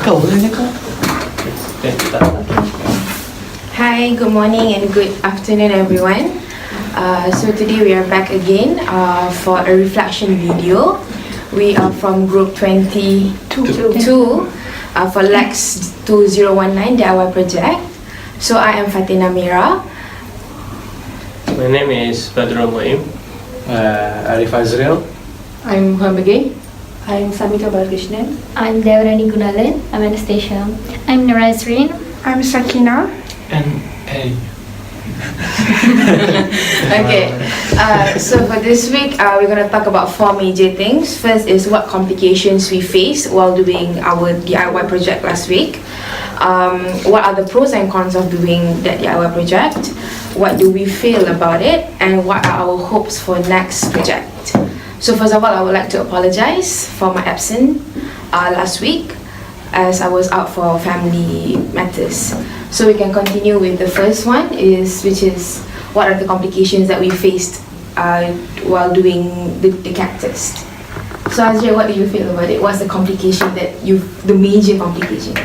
Kau boleh kau? Hi, good morning and good afternoon everyone. So today we are back again for a reflection video. We are from group 22 for Lex 2019 DIY project. So I am Fatina Mira. My name is Badrul Muim. Arif Azril. I'm Hambage. I'm Samita Balakrishnan. I'm Devarani Gunalan. I'm Anastasia. I'm Narazreen. I'm Sakina. And Eddie. Okay, so for this week we're going to talk about four major things. First is what complications we faced while doing our DIY project last week. What are the pros and cons of doing that DIY project? What do we feel about it? And what are our hopes for next project? So first of all, I would like to apologize for my absence last week as I was out for family matters. So we can continue with the first one, which is what are the complications that we faced while doing the cactus. So Azria, what do you feel about it? What's the complication the major complication?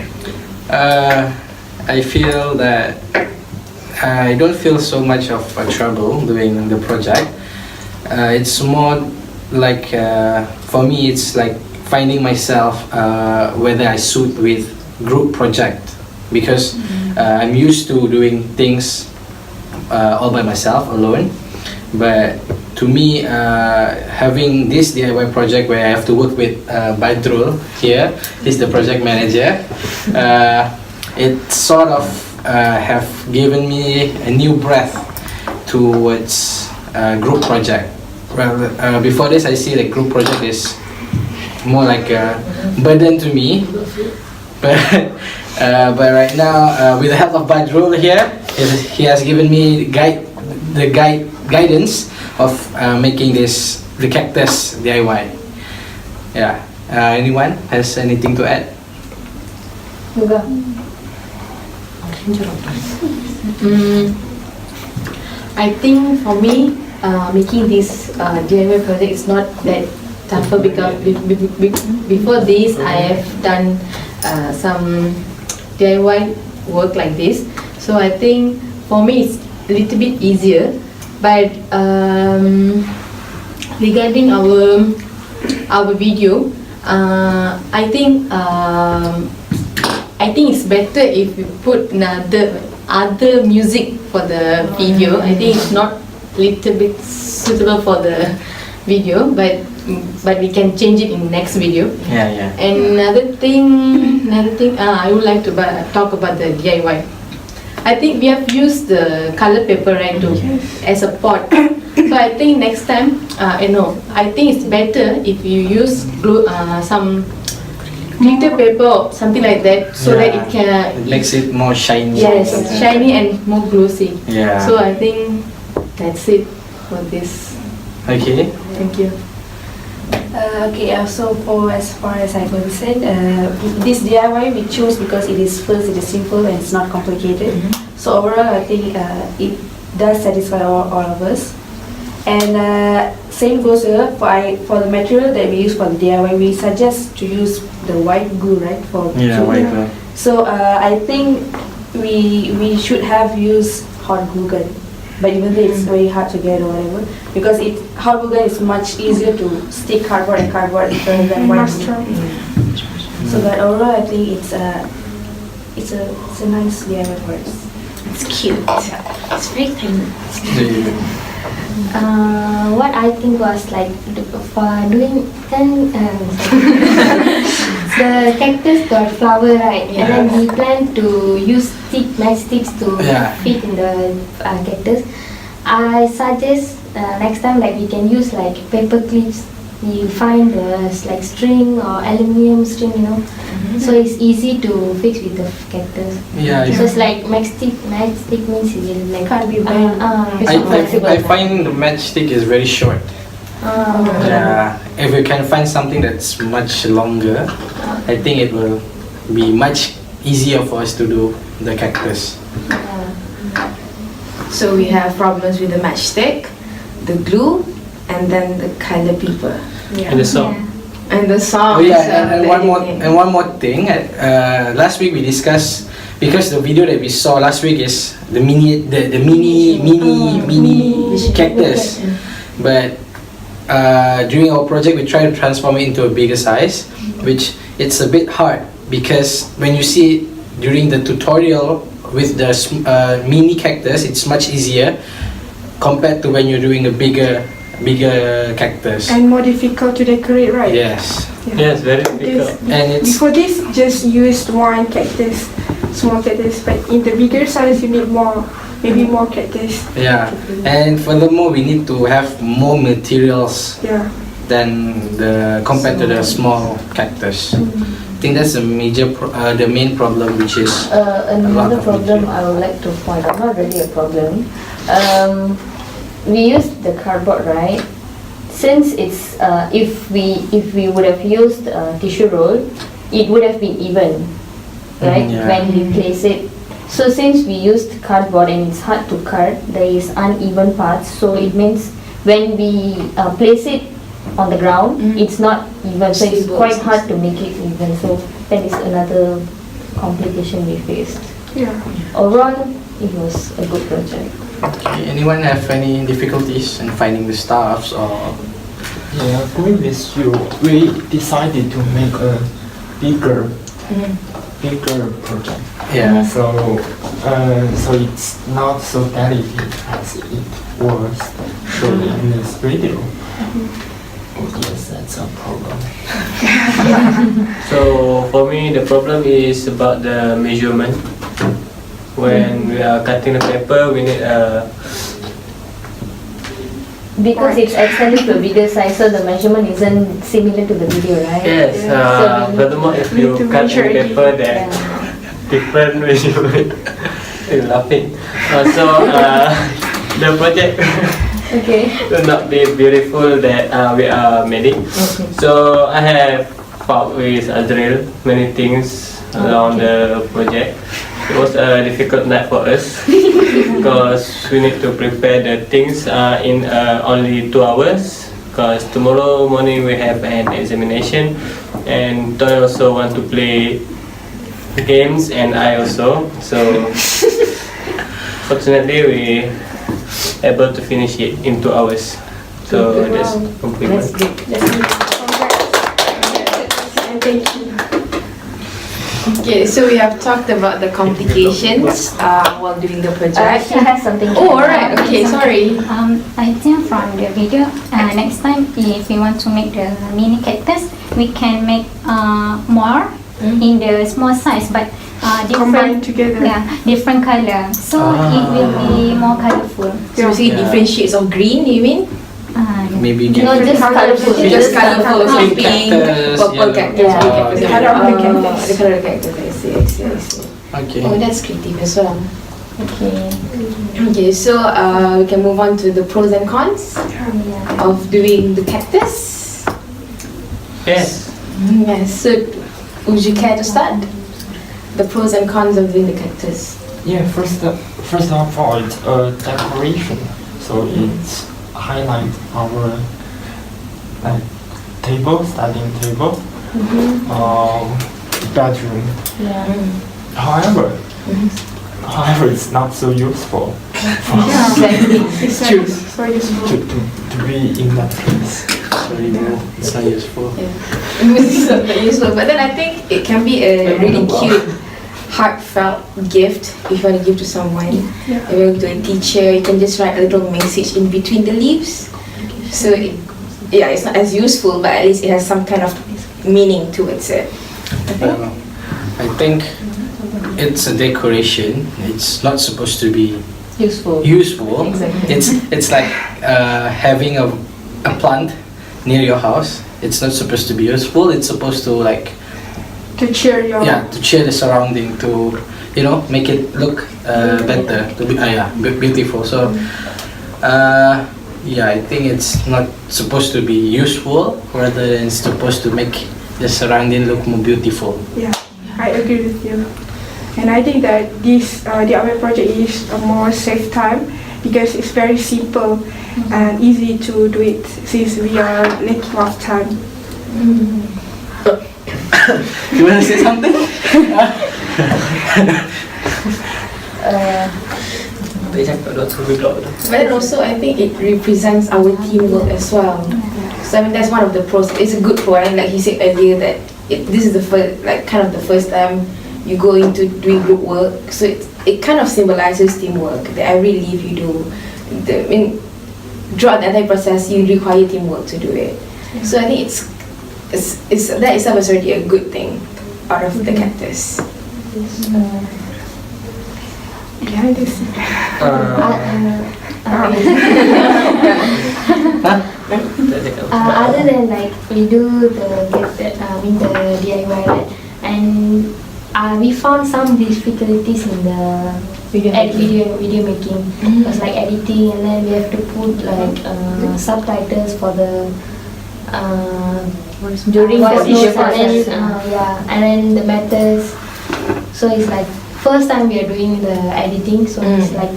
I feel that I don't feel so much of trouble doing the project. It's more like for me it's like finding myself whether I suit with group project, because I'm used to doing things all by myself alone, but to me having this DIY project where I have to work with Badrul here, he's the project manager, it sort of have given me a new breath towards group project. Well, before this I see the group project is more like a burden to me, but right now with the help of Badrul here, he has given me guidance of making the cactus DIY. Yeah. Anyone has anything to add? I think for me, making this DIY project is not that tougher, because before this I have done some DIY work like this. So I think for me it's a little bit easier. But regarding our video, I think it's better if we put other music for the video. I think it's not little bit suitable for the video, but we can change it in next video. Yeah. And another thing I would like to talk about the DIY. I think we have used the color paper, right, as a pot. So I think next time, I think it's better if you use glue, some glitter paper or something like that, so that it can. It makes it more shiny. Yes, shiny and more glossy. Yeah. So I think that's it for this. Okay. Thank you. So as far as I'm concerned, this DIY we choose because it is simple and it's not complicated. So overall, I think it does satisfy all of us. And same goes for the material that we use for the DIY. We suggest to use the white glue, right? White glue. So I think we should have used hot glue gun. But even though it's very hard to get or whatever, because hot glue gun is much easier to stick cardboard rather than white glue. So but overall, I think it's a nice DIY for us. It's cute. It's very tiny. What I think was like for doing the cactus got flower, right? Yeah. And then we plan to use matchsticks to fit in the cactus. I suggest next time we can use paper clips. You find like string or aluminium string, so it's easy to fix with the cactus. Yeah. So it's like matchstick means it will Can't be bent. I find the matchstick is very short. Yeah. If we can find something that's much longer, I think it will be much easier for us to do the cactus. So we have problems with the matchstick, the glue, and then the color paper. And the song. And the songs. Oh yeah, and one more thing. Last week we discussed, because the video that we saw last week is the mini cactus, but during our project we try to transform it into a bigger size, which it's a bit hard because when you see it during the tutorial with the mini cactus, it's much easier compared to when you're doing a bigger cactus. And more difficult to decorate, right? Yes. Yes, very difficult. And it's Before this, just used one cactus, small cactus, but in the bigger size, you need more, maybe more cactus. yeah. And furthermore, we need to have more materials Yeah. than compared to the small cactus. I think that's the the main problem, which is lot Another of problem material. I would like to point out, not really a problem. We used the cardboard, right? Since it's if we would have used tissue roll, it would have been even, right? Yeah. When we place it. So since we used cardboard and it's hard to cut, there is uneven parts. So it means when we place it on the ground, it's not even. So it's Stable. quite hard to make it even. So that is another complication we faced. Yeah. Overall, it was a good project. Okay, anyone have any difficulties in finding the staffs or? Yeah, agree with you. We decided to make a bigger project. Yeah. So it's not so delicate as it was shown in this video. Oh, yes, that's a problem. So for me, the problem is about the measurement. When we are cutting the paper, we need Because it's extended to a bigger size, so the measurement isn't similar to the video, right? yes. So we Furthermore, if need you to cut measure the it. paper, then different measurement. You're laughing. So the project Okay. will not be beautiful that we are made it. So I have fought with Azrael many things along the project. It was a difficult night for us because we need to prepare the things in only 2 hours, because tomorrow morning we have an examination and Toy also want to play games and I also. So fortunately we able to finish it in 2 hours. So that's compliment. That's good. And thank you. Okay, so we have talked about the complications while doing the project. She has something. Oh, alright. Okay, sorry. I think from the video, next time if we want to make the mini cactus, we can make more in the small size, but Combine different, together. different color. So it will be more colorful. So we see Yeah. different shades of green, you mean? Maybe No, get just colorful. Just colorful, so Pink pink, cactus, purple yellow. cactus, Yeah. blue cactus. The color of the Oh, cactus. the color of the cactus. I see. Okay. Oh, that's creative as well. Okay. Okay, so we can move on to the pros and cons Yeah. of doing the cactus. Yes. Yes. So, would you care to start? The pros and cons of doing the cactus. Yeah, first of all, it's a decoration, so it's highlight our table, studying table, bedroom. Yeah. However, it's not so useful It's true. So useful. to be in that place. It's not useful. It's not very useful, but then I think it can be a really cute, heartfelt gift if you want to give to someone. Yeah. If you're to a teacher, you can just write a little message in between the leaves. So it's not as useful, but at least it has some kind of meaning towards it. I think it's a decoration. It's not supposed to be Useful. useful. Exactly. It's like having a plant near your house. It's not supposed to be useful. It's supposed to like To cheer your to cheer the surrounding, to make it look better, to be beautiful. So I think it's not supposed to be useful, rather than it's supposed to make the surrounding look more beautiful. Yeah, I agree with you. And I think that this DIY project is a more safe time because it's very simple and easy to do it since we are lacking of time. You want to say something? But then also I think it represents our teamwork as well. So I mean that's one of the pros. It's a good pro, and like he said earlier that this is the first, like kind of the first time you go into doing group work. So it kind of symbolizes teamwork that every leave you do. I mean, throughout the entire process you require teamwork to do it. So I think it's that itself is already a good thing out of the cactus. Behind the scene. Other than like we do the DIY, right? And we found some difficulties in the video making. It was like editing, and then we have to put like subtitles for the during the each process, and then the methods. So it's like first time we are doing the editing, so it's like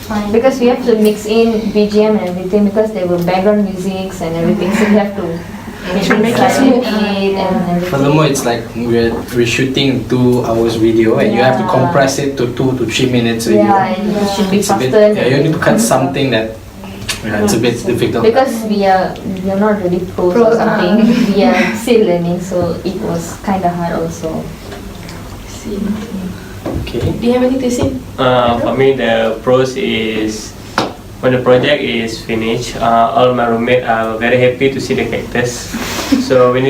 fine. Because we have to mix in BGM and everything, because there were background musics and everything, so we have to make it smooth and everything. Furthermore, it's like we're shooting 2 hours video, and you have to compress it to 2 to 3 minutes video. Yeah, and it should be It's a bit, faster. you need to cut something that it's a bit difficult. Because we are not really pros or something. We are still learning, so it was kind of hard also. Okay. Do you have anything to say? For me, the pros is when the project is finished, all my roommates are very happy to see the cactus. So we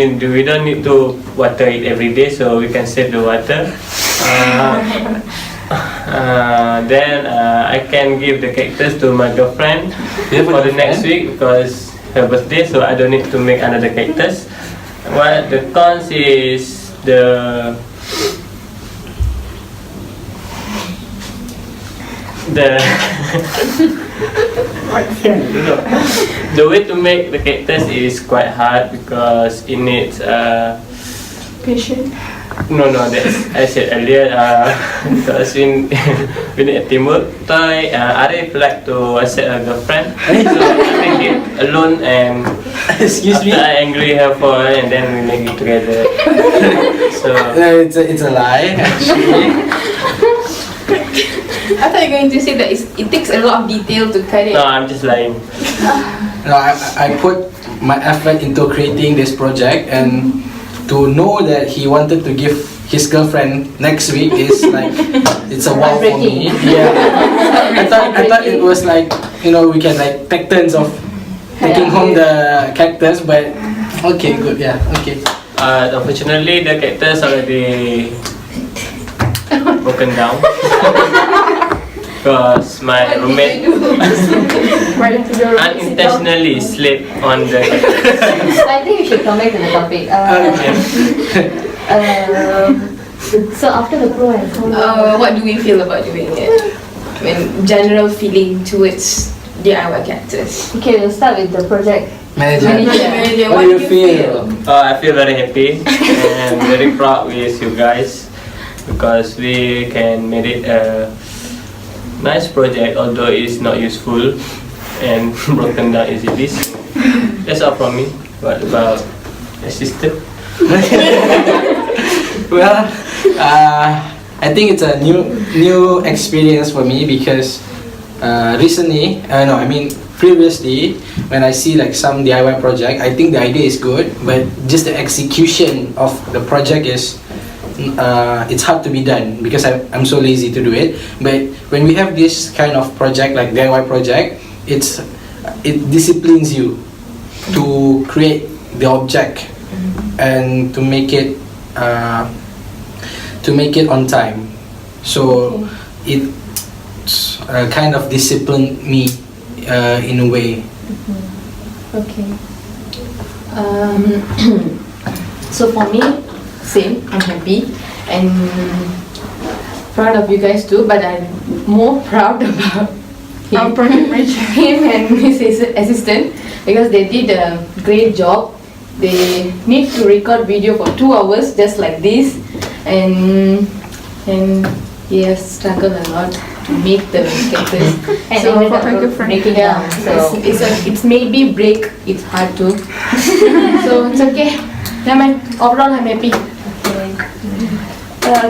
don't need to water it every day, so we can save the water. Then I can give the cactus to my girlfriend for the next week because her birthday, so I don't need to make another cactus. What the cons is the way to make the cactus is quite hard because it needs Patient. No, that's I said earlier. Because we need a teamwork. Arif like to accept a girlfriend, so I make it alone, and Excuse me? after I angry her for her, and then we make it together. So No, it's a lie actually. I thought you were going to say that it takes a lot of detail to cut it. no, I'm just lying. No, I put my effort into creating this project, and to know that he wanted to give his girlfriend next week is like it's a wow for me. Yeah, I thought it was like we can like take turns of taking home the cactus, but okay, good, yeah, okay. Unfortunately, the cactus already broken down because my roommate unintentionally slept on the cactus. I think we should come back to the topic. So after the pro and con, What do we feel about doing it? I mean, general feeling towards DIY cactus. okay, we'll start with the project. Manager, Manager, what do you feel? I feel very happy and very proud with you guys because we can make it a nice project, although it's not useful and broken down easily. That's all from me. What about your sister? Well, I think it's a new experience for me because previously when I see like some DIY project, I think the idea is good, but just the execution of the project is it's hard to be done because I'm so lazy to do it. But when we have this kind of project like DIY project, it disciplines you to create the object and to make it on time. So it kind of disciplined me in a way. Okay. So for me, same. I'm happy and proud of you guys too. But I'm more proud about Our project manager. him and his assistant because they did a great job. They need to record video for 2 hours just like this, and he has struggled a lot to make the cactus. And So ended for up breaking down. So it's maybe break. It's hard to. So it's okay. Yeah, man. Overall, I'm happy.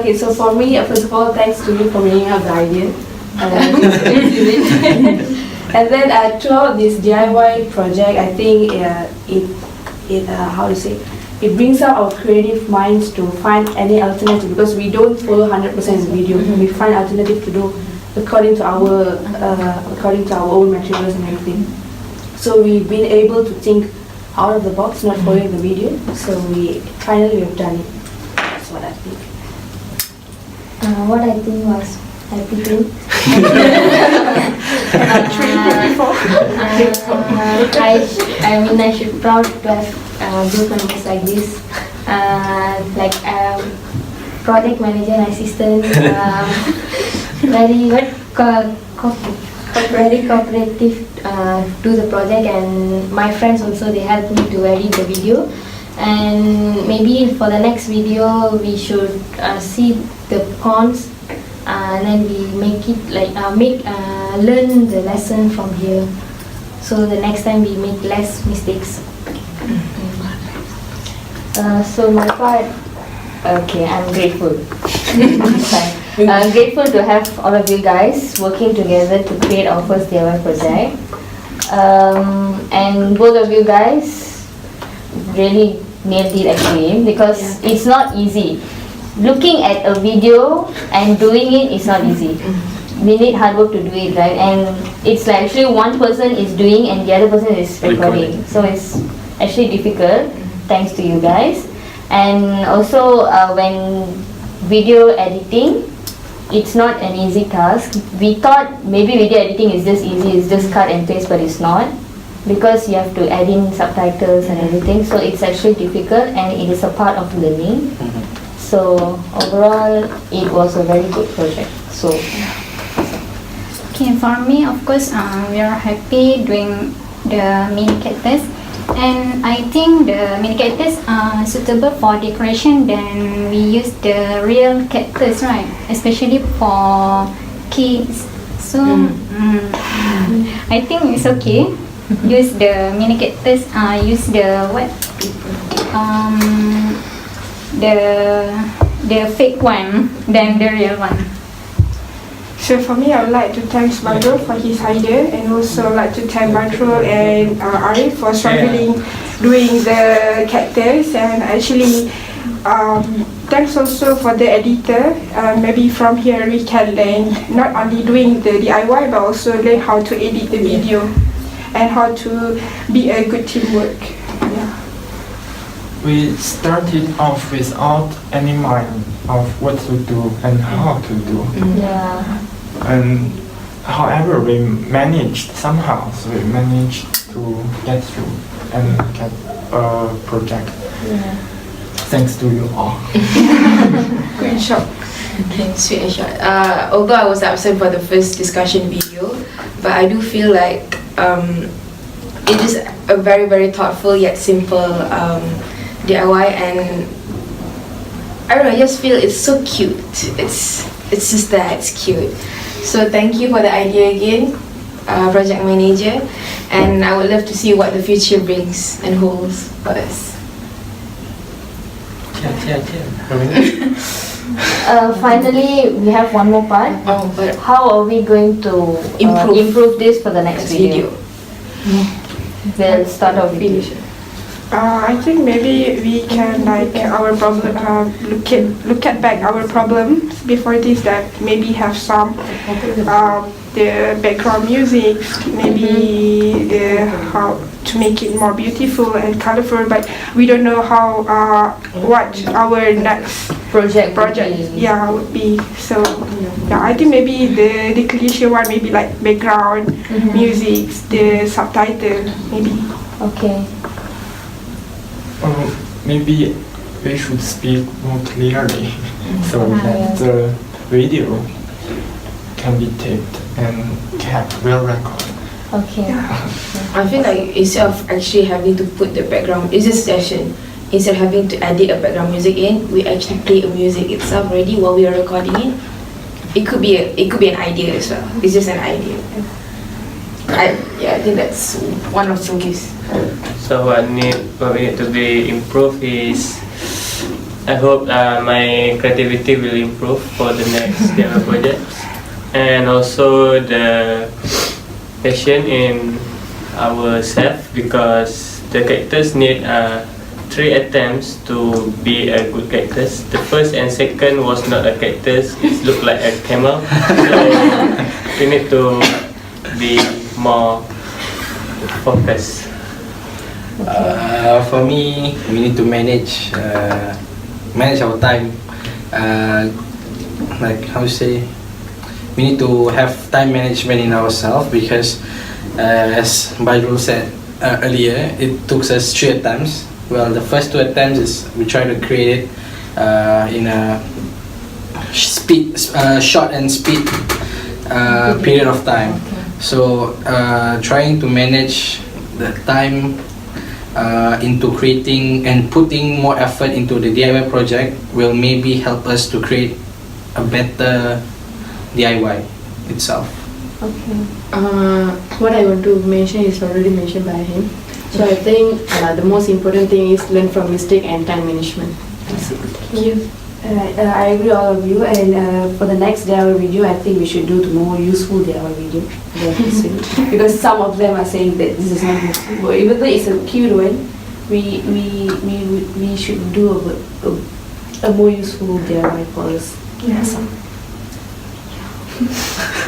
Okay, so for me, first of all, thanks to you for bringing up the idea. And then throughout this DIY project, I think it brings out our creative minds to find any alternative, because we don't follow 100% video. We find alternative to do according to our own materials and everything. So we've been able to think out of the box, not following the video. So we have done it. That's what I think. What I think was happy too. I should proud to have group members like this, project manager and assistant, very cooperative to the project, and my friends also, they helped me to edit the video. And maybe for the next video we should see the cons, and then we make it learn the lesson from here, so the next time we make less mistakes. So my part, okay, I'm grateful. I'm grateful to have all of you guys working together to create our first DIY project. And both of you guys really nailed it actually, because it's not easy. Looking at a video and doing it is not easy. We need hard work to do it, right? And it's like actually one person is doing and the other person is recording. So it's actually difficult, thanks to you guys. And also when video editing, it's not an easy task. We thought maybe video editing is just easy, it's just cut and paste, but it's not, because you have to add in subtitles and everything. So it's actually difficult, and it is a part of learning. So overall, it was a very good project. So Okay, for me, of course, we are happy doing the mini cactus, and I think the mini cactus are suitable for decoration. Then we use the real cactus, right? Especially for kids. So I think it's okay. Use the mini cactus. Use the what? The fake one than the real one. So for me, I would like to thank Badrul for his idea, and also like to thank Badrul and Arif for struggling doing the cactus, and actually thanks also for the editor. Maybe from here we can learn not only doing the DIY but also learn how to edit the video and how to be a good teamwork. Yeah. We started off without any mind of what to do and how to do. yeah. And however, we managed somehow. So we managed to get through and get a project. Thanks to you all. Good job. Okay, sweet and short. Although I was absent for the first discussion video, but I do feel like it is a very, very thoughtful yet simple DIY, and I don't know, I just feel it's so cute. It's just that, it's cute. So thank you for the idea again, project manager, and I would love to see what the future brings and holds for us. Finally, we have one more part. But How are we going to improve this for the next video? We'll start off with you. I think maybe we can our problem look at back our problems before this, that maybe have some the background music, maybe how to make it more beautiful and colorful, but we don't know how what our next project would be. So yeah, I think maybe the cliche one, maybe like background music, the subtitle maybe. Okay. Maybe we should speak more clearly so that the video can be taped and kept real record. Okay. I feel like instead of actually having to put the background, it's a session. Instead of having to edit a background music in, we actually play a music itself already while we are recording it. It could be an idea as well. It's just an idea. I think that's one of the gifts. So what we need to be improved is, I hope my creativity will improve for the next DIY projects, and also the passion in ourselves, because the characters need 3 attempts to be a good characters. The first and second was not a characters, it looked like a camel. So we need to be more focused. For me, we need to manage our time. Like how to say, we need to have time management in ourselves, because as Badrul said earlier, it took us 3 attempts. Well, the first 2 attempts is we try to create it in a short and speed period of time. So trying to manage the time into creating and putting more effort into the DIY project will maybe help us to create a better DIY itself. Okay. What I want to mention is already mentioned by him. So I think the most important thing is learn from mistake and time management. That's it. Thank you. I agree all of you, and for the next DIY video, I think we should do the more useful DIY video than this video. Because some of them are saying that this is not useful. But even though it's a cute one, we should do a more useful DIY for us. Yes.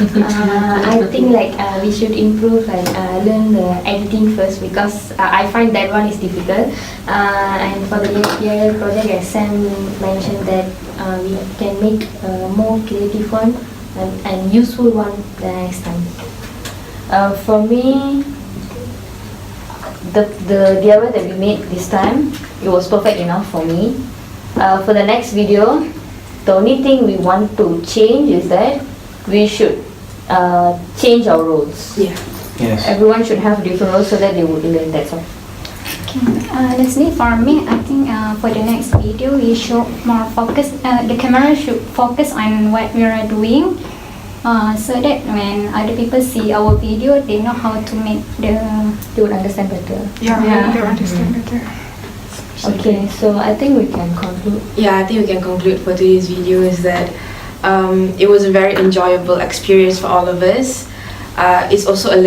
I think like we should improve and learn the editing first, because I find that one is difficult. And for the DIY project, as Sam mentioned, that we can make a more creative one and useful one the next time. For me, the DIY that we made this time, it was perfect enough for me. For the next video, the only thing we want to change is that we should change our roles. Yeah. Yes. Everyone should have different roles so that they would learn. That's all. Okay. Lastly, for me, I think for the next video, we should more focus. The camera should focus on what we are doing, so that when other people see our video, they know how to make the. They would understand better. Yeah, they understand better. Okay, so I think we can conclude. Yeah, I think we can conclude for today's video is that it was a very enjoyable experience for all of us. It's also a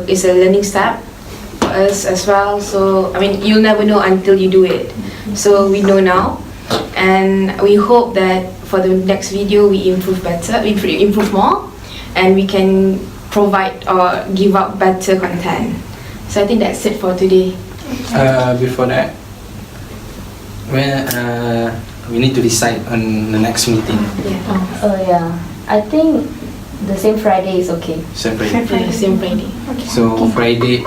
it's a learning step for us as well. So I mean, you'll never know until you do it. So we know now, and we hope that for the next video we improve better, we improve more, and we can provide or give out better content. So I think that's it for today. Before that, we need to decide on the next meeting. Oh yeah, I think the same Friday is okay. Same Friday. Same Friday. So Friday,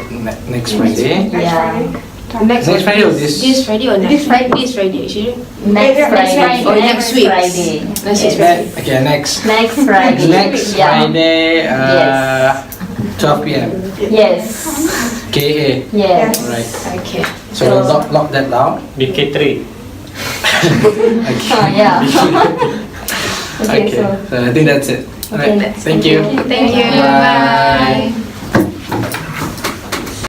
next Friday. Yeah. Next Friday or this? This Friday or next? This Friday. This Friday actually. Next Friday. Or next week. Friday. Next Friday. Okay, next Friday. next Friday, Yes. 12 p.m. Yes. KA. Yes. Alright. Okay. So we'll lock that down. BK3. Oh yeah. Okay, Okay. so So I think that's it. Okay, Alright. Thank you. Thank you. Bye. Bye.